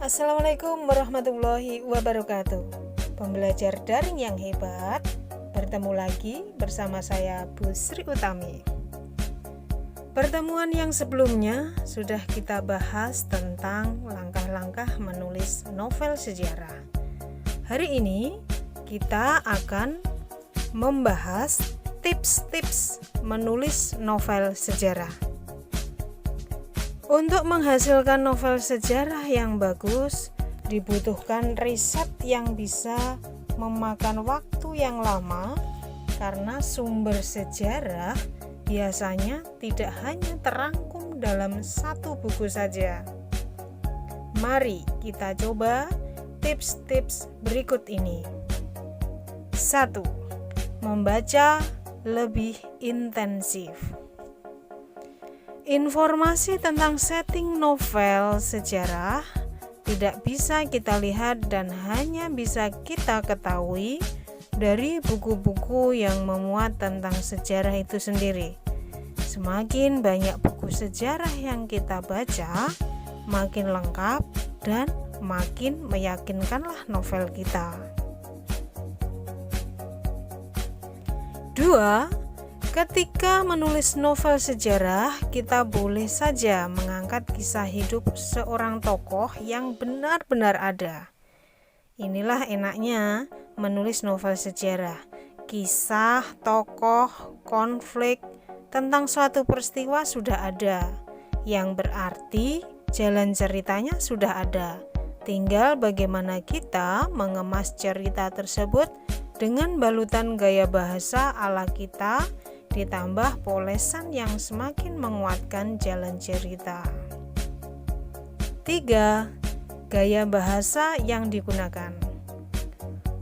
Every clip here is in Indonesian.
Assalamualaikum warahmatullahi wabarakatuh. Pembelajar daring yang hebat, bertemu lagi bersama saya Bu Sri Utami. Pertemuan yang sebelumnya sudah kita bahas tentang langkah-langkah menulis novel sejarah. Hari ini kita akan membahas tips-tips menulis novel sejarah. Untuk menghasilkan novel sejarah yang bagus, dibutuhkan riset yang bisa memakan waktu yang lama karena sumber sejarah biasanya tidak hanya terangkum dalam satu buku saja. Mari kita coba tips-tips berikut ini. 1. Membaca lebih intensif. Informasi tentang setting novel sejarah tidak bisa kita lihat dan hanya bisa kita ketahui dari buku-buku yang memuat tentang sejarah itu sendiri. Semakin banyak buku sejarah yang kita baca, makin lengkap dan makin meyakinkanlah novel kita. 2. Ketika menulis novel sejarah, kita boleh saja mengangkat kisah hidup seorang tokoh yang benar-benar ada. Inilah enaknya menulis novel sejarah. Kisah, tokoh, konflik tentang suatu peristiwa sudah ada, yang berarti jalan ceritanya sudah ada. Tinggal bagaimana kita mengemas cerita tersebut dengan balutan gaya bahasa ala kita, ditambah polesan yang semakin menguatkan jalan cerita. 3. Gaya bahasa yang digunakan.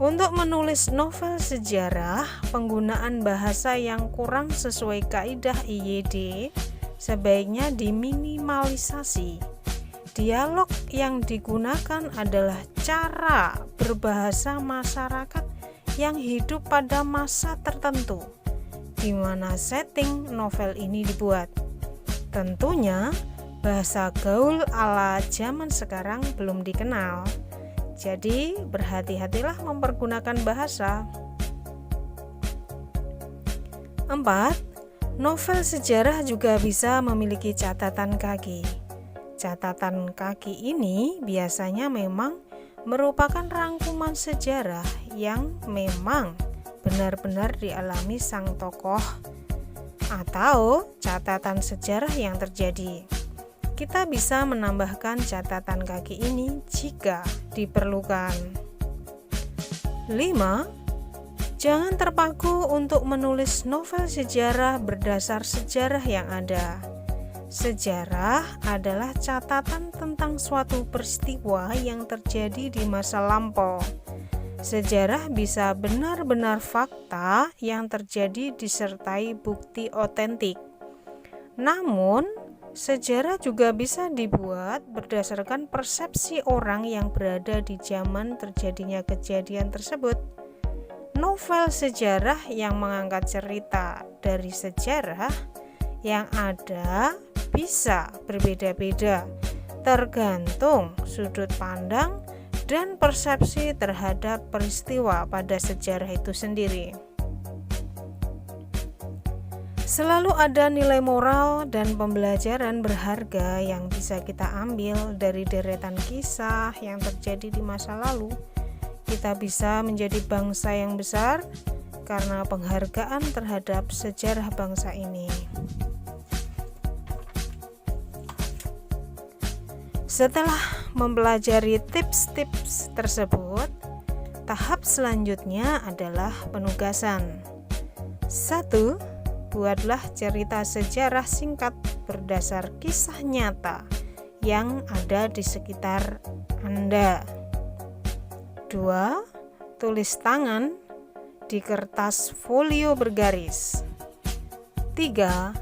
Untuk menulis novel sejarah, penggunaan bahasa yang kurang sesuai kaidah IYD sebaiknya diminimalisasi. Dialog yang digunakan adalah cara berbahasa masyarakat yang hidup pada masa tertentu di mana setting novel ini dibuat. Tentunya bahasa gaul ala zaman sekarang belum dikenal. Jadi berhati-hatilah mempergunakan bahasa. 4. Novel sejarah juga bisa memiliki catatan kaki. Catatan kaki ini biasanya memang merupakan rangkuman sejarah yang memang benar-benar dialami sang tokoh atau catatan sejarah yang terjadi. Kita bisa menambahkan catatan kaki ini jika diperlukan. 5. Jangan terpaku untuk menulis novel sejarah berdasar sejarah yang ada. Sejarah adalah catatan tentang suatu peristiwa yang terjadi di masa lampau. Sejarah bisa benar-benar fakta yang terjadi disertai bukti otentik. Namun, sejarah juga bisa dibuat berdasarkan persepsi orang yang berada di zaman terjadinya kejadian tersebut. Novel sejarah yang mengangkat cerita dari sejarah yang ada bisa berbeda-beda, tergantung sudut pandang dan persepsi terhadap peristiwa pada sejarah itu sendiri. Selalu ada nilai moral dan pembelajaran berharga yang bisa kita ambil dari deretan kisah yang terjadi di masa lalu. Kita bisa menjadi bangsa yang besar karena penghargaan terhadap sejarah bangsa ini. Setelah mempelajari tips-tips tersebut, tahap selanjutnya adalah penugasan. 1. Buatlah cerita sejarah singkat berdasar kisah nyata yang ada di sekitar Anda. 2. Tulis tangan di kertas folio bergaris. 3.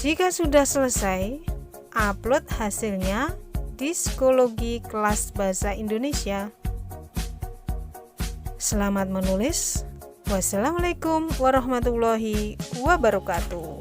Jika sudah selesai, upload hasilnya di Psikologi Kelas Bahasa Indonesia. Selamat menulis. Wassalamualaikum warahmatullahi wabarakatuh.